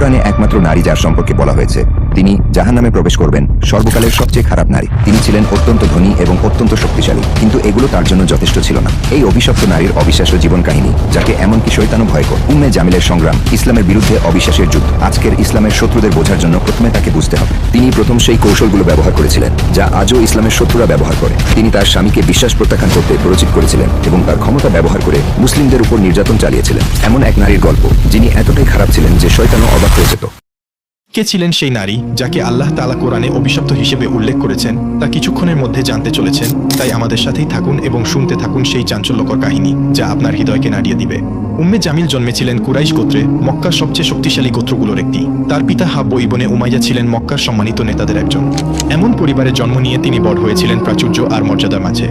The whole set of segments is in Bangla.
কোরআনে একমাত্র নারী যার সম্পর্কে বলা হয়েছে তিনি জাহান্নামে প্রবেশ করবেন সর্বকালের সবচেয়ে খারাপ নারী। তিনি ছিলেন অত্যন্ত ধনী এবং অত্যন্ত শক্তিশালী, কিন্তু এগুলো তার জন্য যথেষ্ট ছিল না। এই অভিশপ্ত নারীর অবিশ্বাস্য জীবন কাহিনী, যাকে এমনকি শয়তানও ভয় করে। উম্মে জামিলের সংগ্রাম, ইসলামের বিরুদ্ধে অবিশ্বাসের যুদ্ধ। আজকের ইসলামের শত্রুদের বোঝার জন্য প্রথমে তাকে বুঝতে হবে। তিনি প্রথম সেই কৌশলগুলো ব্যবহার করেছিলেন যা আজও ইসলামের শত্রুরা ব্যবহার করে। তিনি তার স্বামীকে বিশ্বাস প্রত্যাখ্যান করতে প্ররোচিত করেছিলেন এবং তার ক্ষমতা ব্যবহার করে মুসলিমদের উপর নির্যাতন চালিয়েছিলেন। এমন এক নারীর গল্প যিনি এতটাই খারাপ ছিলেন যে শয়তানও অবাক হয়ে যেত। কে ছিলেন সেই নারী যাকে আল্লাহ তাআলা কোরআনে অভিশপ্ত হিসেবে উল্লেখ করেছেন তা কিছুক্ষণের মধ্যে জানতে চলেছেন। তাই আমাদের সাথেই থাকুন এবং শুনতে থাকুন সেই চাঞ্চল্যকর কাহিনী যা আপনার হৃদয়কে নাড়িয়ে দিবে। উম্মে জামিল জন্মেছিলেন কুরাইশ গোত্রে, মক্কার সবচেয়ে শক্তিশালী গোত্রগুলোর একটি। তার পিতা হাব্ব ইবনে উমাইয়া ছিলেন মক্কার সম্মানিত নেতাদের একজন। এমন পরিবারে জন্ম নিয়ে তিনি বড় হয়েছিলেন প্রাচুর্য আর মর্যাদার মাঝে,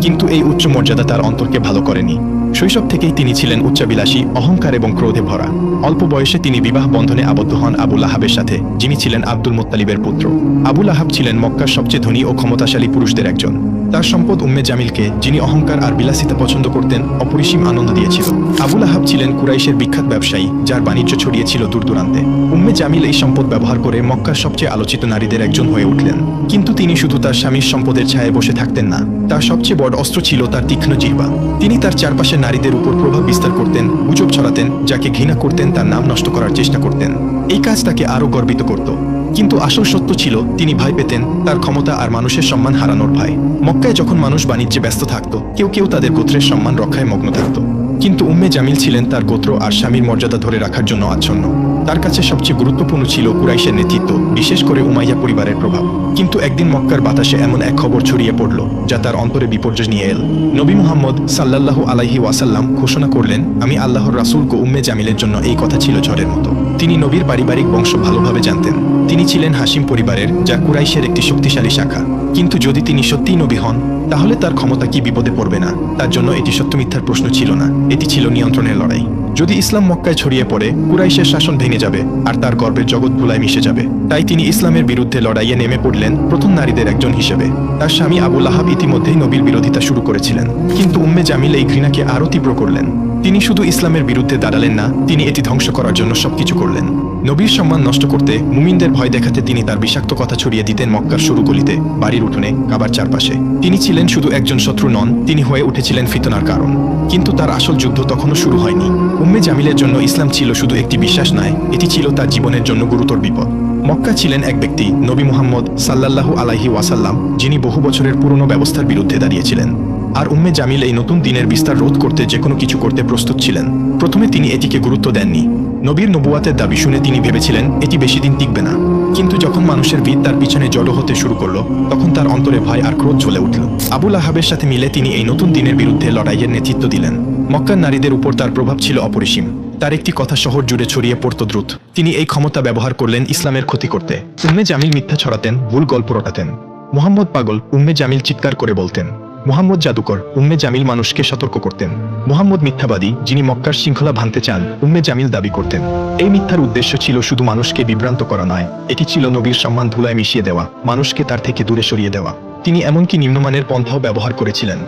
কিন্তু এই উচ্চ মর্যাদা তার অন্তরকে ভালো করেনি। শৈশব থেকেই তিনি ছিলেন উচ্চাবিলাসী, অহংকার এবং ক্রোধে ভরা। অল্প বয়সে তিনি বিবাহ বন্ধনে আবদ্ধ হন আবু লাহাবের সাথে, যিনি ছিলেন আব্দুল মুত্তালিবের পুত্র। আবু লাহাব ছিলেন মক্কার সবচেয়ে ধনী ও ক্ষমতাশালী পুরুষদের একজন। তার সম্পদ উম্মে জামিলকে, যিনি অহংকার আর বিলাসিতা পছন্দ করতেন, অপরিসীম আনন্দ দিয়েছিল। আবু লাহাব ছিলেন কুরাইশের বিখ্যাত ব্যবসায়ী, যার বাণিজ্য ছড়িয়েছিল দূর দূরান্তে। উম্মে জামিল এই সম্পদ ব্যবহার করে মক্কার সবচেয়ে আলোচিত নারীদের একজন হয়ে উঠলেন। কিন্তু তিনি শুধু তার স্বামীর সম্পদের ছায়ায় বসে থাকতেন না। তার সবচেয়ে বড় অস্ত্র ছিল তার তীক্ষ্ণ জিহ্বা। তিনি তার চারপাশের নারীদের উপর প্রভাব বিস্তার করতেন, গুজব ছড়াতেন, যাকে ঘৃণা করতেন তার নাম নষ্ট করার চেষ্টা করতেন। এই কাজ তাকে আরও গর্বিত করত। কিন্তু আসল সত্য ছিল তিনি ভয় পেতেন তার ক্ষমতা আর মানুষের সম্মান হারানোর ভয়। মক্কায় যখন মানুষ বাণিজ্যে ব্যস্ত থাকত, কেউ কেউ তাদের গোত্রের সম্মান রক্ষায় মগ্ন থাকত, কিন্তু উম্মে জামিল ছিলেন তার গোত্র আর স্বামীর মর্যাদা ধরে রাখার জন্য আচ্ছন্ন। তার কাছে সবচেয়ে গুরুত্বপূর্ণ ছিল কুরাইশের নেতৃত্ব, বিশেষ করে উমাইয়া পরিবারের প্রভাব। কিন্তু একদিন মক্কার বাতাসে এমন এক খবর ছড়িয়ে পড়ল যা তার অন্তরে বিপর্যয় নিয়ে এল। নবী মুহাম্মদ সাল্লাল্লাহু আলাইহি ওয়াসাল্লাম ঘোষণা করলেন, আমি আল্লাহর রাসূল। উম্মে জামিলের জন্য এই কথা ছিল ঝড়ের মতো। তিনি নবীর পারিবারিক বংশ ভালোভাবে জানতেন। তিনি ছিলেন হাশিম পরিবারের, যা কুরাইশের একটি শক্তিশালী শাখা। কিন্তু যদি তিনি সত্যিই নবী হন, তাহলে তার ক্ষমতা কি বিপদে পড়বে না? তার জন্য এটি সত্য মিথ্যার প্রশ্ন ছিল না, এটি ছিল নিয়ন্ত্রণের লড়াই। যদি ইসলাম মক্কায় ছড়িয়ে পড়ে, কুরাইশের শাসন ভেঙে যাবে আর তার গর্বের জগৎ ধুলায় মিশে যাবে। তাই তিনি ইসলামের বিরুদ্ধে লড়াইয়ে নেমে পড়লেন, প্রথম নারীদের একজন হিসেবে। তার স্বামী আবু লাহাব ইতিমধ্যেই নবীর বিরোধিতা শুরু করেছিলেন, কিন্তু উম্মে জামিল এই ঘৃণাকে আরও তীব্র করলেন। তিনি শুধু ইসলামের বিরুদ্ধে দাঁড়ালেন না, তিনি এটি ধ্বংস করার জন্য সবকিছু করলেন। নবীর সম্মান নষ্ট করতে, মুমিনদের ভয় দেখাতে তিনি তার বিষাক্ত কথা ছড়িয়ে দিতেন মক্কার সরু গলিতে, বাড়ির উঠোনে, কাবার চারপাশে। তিনি ছিলেন শুধু একজন শত্রু নন, তিনি হয়ে উঠেছিলেন ফিতনার কারণ। কিন্তু তার আসল যুদ্ধ তখনও শুরু হয়নি। উম্মে জামিলের জন্য ইসলাম ছিল শুধু একটি বিশ্বাস নয়, এটি ছিল তার জীবনের জন্য গুরুতর বিপদ। মক্কা ছিলেন এক ব্যক্তি, নবী মুহাম্মদ সাল্লাল্লাহু আলাইহি ওয়াসাল্লাম, যিনি বহু বছরের পুরনো ব্যবস্থার বিরুদ্ধে দাঁড়িয়েছিলেন। আর উম্মে জামিল এই নতুন দিনের বিস্তার রোধ করতে যে কোনো কিছু করতে প্রস্তুত ছিলেন। প্রথমে তিনি এটিকে গুরুত্ব দেননি। নবীর নবুয়াতের দাবি শুনে তিনি ভেবেছিলেন এটি বেশি দিন টিকবে না। কিন্তু যখন মানুষের ভিড় তার পিছনে জড়ো হতে শুরু করলো, তখন তার অন্তরে ভয় আর ক্রোধ জ্বলে উঠল। আবু লাহাবের সাথে মিলে তিনি এই নতুন দিনের বিরুদ্ধে লড়াইয়ের নেতৃত্ব দিলেন। মক্কার নারীদের উপর তার প্রভাব ছিল অপরিসীম। তার একটি কথা শহর জুড়ে ছড়িয়ে পড়ত দ্রুত। তিনি এই ক্ষমতা ব্যবহার করলেন ইসলামের ক্ষতি করতে। উম্মে জামিল মিথ্যা ছড়াতেন, ভুল গল্প রটাতেন। মুহাম্মদ পাগল, উম্মে জামিল চিৎকার করে বলতেন। মুহাম্মদ জাদুকর, উম্মে জামিল মানুষকে সতর্ক করতেন। মুহাম্মদ মিথ্যাবাদী, যিনি মক্কার শৃঙ্খলা ভাঙতে চান, উম্মে জামিল দাবি করতেন। এই মিথ্যার উদ্দেশ্য ছিল শুধু মানুষকে বিভ্রান্ত করা নয়, এটি ছিল নবীর সম্মান ধুলায় মিশিয়ে দেওয়া, মানুষকে তার থেকে দূরে সরিয়ে দেওয়া। তিনি এমনকি নিম্নমানের পন্থাও ব্যবহার করেছিলেন।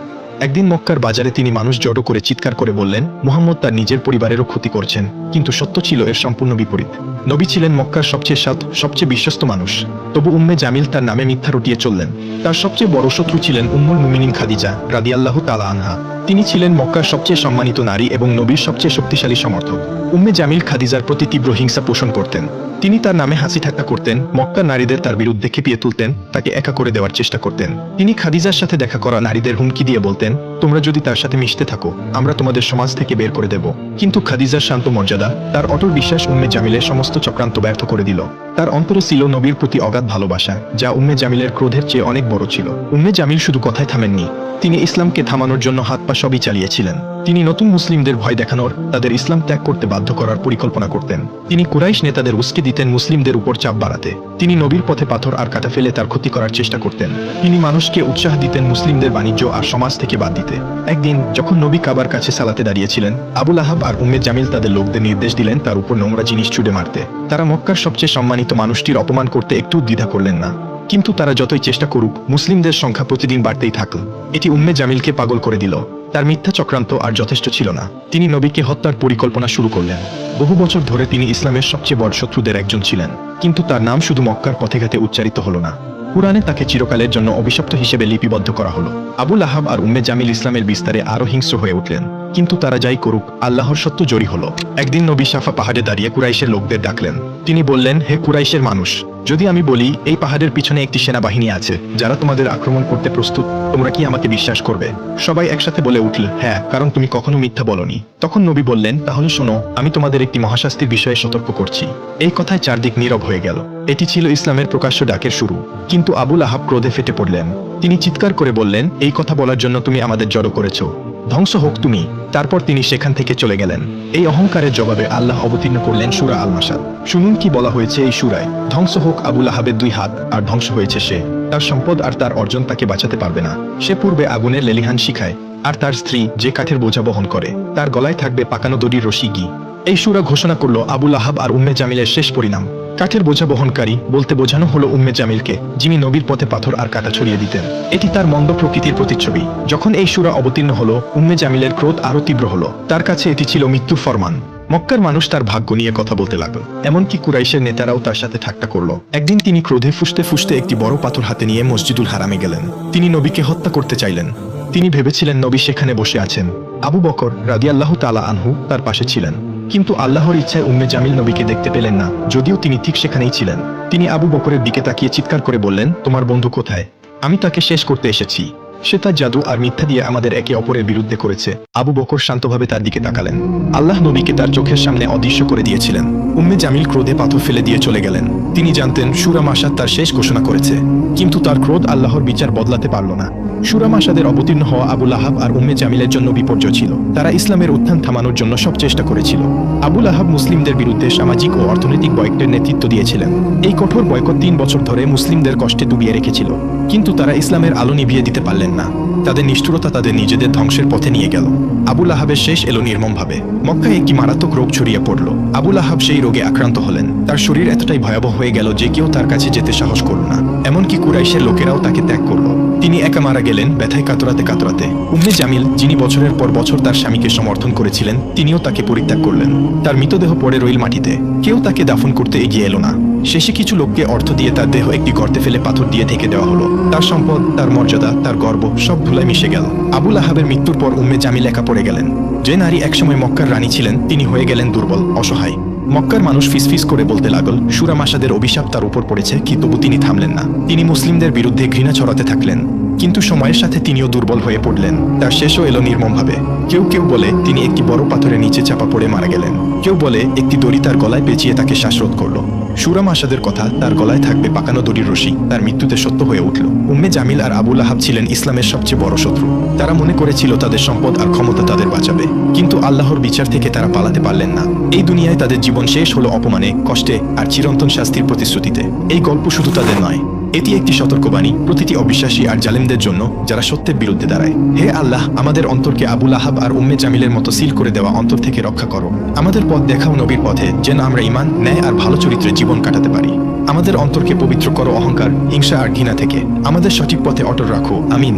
একদিন মক্কার বাজারে তিনি মানুষ জড়ো করে চিৎকার করে বললেন, মুহাম্মদ তার নিজের পরিবারেরও ক্ষতি করছেন। কিন্তু সত্য ছিল এর সম্পূর্ণ বিপরীত। নবী ছিলেন মক্কার সবচেয়ে সৎ, সবচেয়ে বিশ্বস্ত মানুষ। তবু উম্মে জামিল তার নামে মিথ্যা রটিয়ে চললেন। তার সবচেয়ে বড় শত্রু ছিলেন উম্মুল মুমিনিন খাদিজা রাদিয়াল্লাহু তাআলা আনহা। তিনি ছিলেন মক্কার সবচেয়ে সম্মানিত নারী এবং নবীর সবচেয়ে শক্তিশালী সমর্থক। উম্মে জামিল খাদিজার প্রতি তীব্র হিংসা পোষণ করতেন। তিনি তার নামে হাসি ঠাট্টা করতেন, মক্কার নারীদের তার বিরুদ্ধে খেপিয়ে তুলতেন, তাকে একা করে দেওয়ার চেষ্টা করতেন। তিনি খাদিজার সাথে দেখা করা নারীদের হুমকি দিয়ে বলতেন, তোমরা যদি তার সাথে মিশতে থাকো, আমরা তোমাদের সমাজ থেকে বের করে দেব। কিন্তু খাদিজার শান্ত মর্যাদা, তার অটল বিশ্বাস উম্মে জামিলের সমস্ত চক্রান্ত ব্যর্থ করে দিল। তার অন্তরে ছিল নবীর প্রতি অগাধ ভালোবাসা, যা উম্মে জামিলের ক্রোধের চেয়ে অনেক বড় ছিল। উম্মে জামিল শুধু কথায় থামেননি, তিনি ইসলামকে থামানোর জন্য হাত পা সবই চালিয়েছিলেন। তিনি নতুন মুসলিমদের ভয় দেখানোর, তাদের ইসলাম ত্যাগ করতে বাধ্য করার পরিকল্পনা করতেন। তিনি কুরাইশ নেতাদের উস্কে দিতেন মুসলিমদের উপর চাপ বাড়াতে। তিনি নবীর পথে পাথর আর কাঁটা ফেলে তার ক্ষতি করার চেষ্টা করতেন। তিনি মানুষকে উৎসাহ দিতেন মুসলিমদের বাণিজ্য আর সমাজ থেকে বাদ দিতে। একদিন যখন নবী কাবার কাছে সালাতে দাঁড়িয়েছিলেন, আবু লাহাব আর উম্মে জামিল তাদের লোকদের নির্দেশ দিলেন তার উপর নোংরা জিনিস ছুড়ে মারতে। তারা মক্কার সবচেয়ে সম্মানিত মানুষটির অপমান করতে একটু দ্বিধা করলেন না। কিন্তু তারা যতই চেষ্টা করুক, মুসলিমদের সংখ্যা প্রতিদিন বাড়তেই থাকল। এটি উম্মে জামিলকে পাগল করে দিল। তার মিথ্যা চক্রান্ত আর যথেষ্ট ছিল না, তিনি নবীকে হত্যার পরিকল্পনা শুরু করলেন। বহু বছর ধরে তিনি ইসলামের সবচেয়ে বড় শত্রুদের একজন ছিলেন, কিন্তু তার নাম শুধু মক্কার পথেঘাটে উচ্চারিত হলো না, কুরআনে তাকে চিরকালের জন্য অভিশপ্ত হিসেবে লিপিবদ্ধ করা হলো। আবু লাহাব আর উম্মে জামিল ইসলামের বিস্তারে আরো হিংস্র হয়ে উঠলেন, কিন্তু তারা যাই করুক, আল্লাহর সত্য জয়ী হলো। একদিন নবী সাফা পাহাড়ে দাঁড়িয়ে কুরাইশের লোকদের ডাকলেন। তিনি বললেন, হে কুরাইশের মানুষ, যদি আমি বলি এই পাহাড়ের পিছনে একটি সেনাবাহিনী আছে যারা তোমাদের আক্রমণ করতে প্রস্তুত, তোমরা কি আমাকে বিশ্বাস করবে? সবাই একসাথে বলে উঠল, হ্যাঁ, কারণ তুমি কখনো মিথ্যা বলনি। তখন নবী বললেন, তাহলে শোনো, আমি তোমাদের একটি মহাশাস্তির বিষয়ে সতর্ক করছি। এই কথায় চারদিক নীরব হয়ে গেল। এটি ছিল ইসলামের প্রকাশ্য ডাকের শুরু। কিন্তু আবু লাহাব ক্রোধে ফেটে পড়লেন। তিনি চিৎকার করে বললেন, এই কথা বলার জন্য তুমি আমাদের জড়ো করেছো, ধ্বংস হোক তুমি। তারপর তিনি সেখান থেকে চলে গেলেন। এই অহংকারের জবাবে আল্লাহ অবতীর্ণ করলেন সূরা আল মাসাদ। শুনুন কি বলা হয়েছে এই সূরায়। ধ্বংস হোক আবু লাহাবের 2 হাত, আর ধ্বংস হয়েছে সে, তার সম্পদ আর তার অর্জন তাকে বাঁচাতে পারবে না। সে পূর্বে আগুনের লেলিহান শিখায়, আর তার স্ত্রী যে কাঠের বোঝা বহন করে, তার গলায় থাকবে পাকানো দড়ির রশি গি। এই সূরা ঘোষণা করল আবু লাহাব আর উম্মে জামিলের শেষ পরিণাম। কাঠের বোঝা বহনকারী বলতে বোঝানো হলো উম্মে জামিলকে, যিনি নবীর পথে পাথর আর কাঁটা ছড়িয়ে দিতেন। এটি তার মন্দ প্রকৃতির প্রতিচ্ছবি। যখন এই সূরা অবতীর্ণ হলো, উম্মে জামিলের ক্রোধ আরো তীব্র হলো। তার কাছে এটি ছিল মৃত্যুর ফরমান। মক্কার মানুষ তার ভাগ্য নিয়ে কথা বলতে লাগলো, এমনকি কুরাইশের নেতারাও তার সাথে ঠাট্টা করলো। একদিন তিনি ক্রোধে ফুঁসতে ফুঁসতে একটি বড় পাথর হাতে নিয়ে মসজিদুল হারামে গেলেন। তিনি নবীকে হত্যা করতে চাইলেন। তিনি ভেবেছিলেন নবী সেখানে বসে আছেন। আবু বকর রাদিয়াল্লাহু তাআলা আনহু তার পাশে ছিলেন। কিন্তু আল্লাহর ইচ্ছায় উম্মে জামিল নবীকে দেখতে পেলেন না, যদিও তিনি ঠিক সেখানেই ছিলেন। তিনি আবু বকরের দিকে তাকিয়ে চিৎকার করে বললেন, তোমার বন্ধু কোথায়? আমি তাকে শেষ করতে এসেছি। সে তার জাদু আর মিথ্যা দিয়ে আমাদের একে অপরের বিরুদ্ধে করেছে। আবু বকর শান্তভাবে তার দিকে তাকালেন। আল্লাহ নবীকে তার চোখের সামনে অদৃশ্য করে দিয়েছিলেন। উম্মে জামিল ক্রোধে পাথর ফেলে দিয়ে চলে গেলেন। তিনি জানতেন সূরা মাসাদ তার শেষ ঘোষণা করেছে, কিন্তু তার ক্রোধ আল্লাহর বিচার বদলাতে পারল না। সূরা মাসাদের অবতীর্ণ হওয়া আবু লাহাব আর উম্মে জামিলের জন্য বিপর্যয় ছিল। তারা ইসলামের উত্থান থামানোর জন্য সব চেষ্টা করেছিল। আবু লাহাব মুসলিমদের বিরুদ্ধে সামাজিক ও অর্থনৈতিক বয়কটের নেতৃত্ব দিয়েছিলেন। এই কঠোর বয়কট 3 বছর ধরে মুসলিমদের কষ্টে ডুবিয়ে রেখেছিল, কিন্তু তারা ইসলামের আলো নিভিয়ে দিতে পারলেন না। তাদের নিষ্ঠুরতা তাদের নিজেদের ধ্বংসের পথে নিয়ে গেল। আবু লাহাবের শেষ এলো নির্মমভাবে। মক্কায় একটি মারাত্মক রোগ ছড়িয়ে পড়ল। আবু লাহাব সেই রোগে আক্রান্ত হলেন। তার শরীর এতটাই ভয়াবহ হয়ে গেল যে কেউ তার কাছে যেতে সাহস করল না, এমনকি কুরাইশের লোকেরাও তাকে ত্যাগ করল। তিনি একা মারা গেলেন, ব্যথায় কাতরাতে কাতরাতে। উম্মে জামিল, যিনি বছরের পর বছর তার স্বামীকে সমর্থন করেছিলেন, তিনিও তাকে পরিত্যাগ করলেন। তার মৃতদেহ পড়ে রইল মাটিতে। কেউ তাকে দাফন করতে এগিয়ে এলো না। শেষে কিছু লোককে অর্থ দিয়ে তার দেহ একটি গর্তে ফেলে পাথর দিয়ে ঢেকে দেওয়া হলো। তার সম্পদ, তার মর্যাদা, তার গর্ব সব ধুলায় মিশে গেল। আবু লাহাবের মৃত্যুর পর উম্মে জামিল একা পড়ে গেলেন। যে নারী একসময় মক্কার রানী ছিলেন, তিনি হয়ে গেলেন দুর্বল, অসহায়। মক্কার মানুষ ফিসফিস করে বলতে লাগল, সূরা মাসাদের অভিশাপ তার উপর পড়েছে, কি তবু তিনি থামলেন না। তিনি মুসলিমদের বিরুদ্ধে ঘৃণা ছড়াতে থাকলেন। কিন্তু সময়ের সাথে তিনিও দুর্বল হয়ে পড়লেন। তার শেষও এলো নির্মমভাবে। কেউ কেউ বলে তিনি একটি বড় পাথরের নিচে চাপা পড়ে মারা গেলেন। কেউ বলে একটি দড়ি তার গলায় পেঁচিয়ে তাকে শ্বাসরোধ করল। সূরা মাসাদের কথা, তার গলায় থাকবে পাকানো দড়ির রশি, তার মৃত্যুতে সত্য হয়ে উঠল। উম্মে জামিল আর আবু লাহাব ছিলেন ইসলামের সবচেয়ে বড় শত্রু। তারা মনে করেছিল তাদের সম্পদ আর ক্ষমতা তাদের বাঁচাবে, কিন্তু আল্লাহর বিচার থেকে তারা পালাতে পারলেন না। এই দুনিয়ায় তাদের জীবন শেষ হলো অপমানে, কষ্টে আর চিরন্তন শাস্তির প্রতিশ্রুতিতে। এই গল্প শুধু তাদের নয়, এটি একটি সতর্কবাণী প্রতিটি অবিশ্বাসী আর জালেমদের জন্য, যারা সত্যের বিরুদ্ধে দাঁড়ায়। হে আল্লাহ, আমাদের অন্তরকে আবু লাহাব আর উম্মে জামিলের মতো সিল করে দেওয়া অন্তর থেকে রক্ষা করো। আমাদের পথ দেখাও নবীর পথে, যেন আমরা ঈমান, ন্যায় আর ভালো চরিত্রে জীবন কাটাতে পারি। আমাদের অন্তরকে পবিত্র করো অহংকার, হিংসা আর ঘৃণা থেকে। আমাদের সঠিক পথে অটল রাখো। আমিন।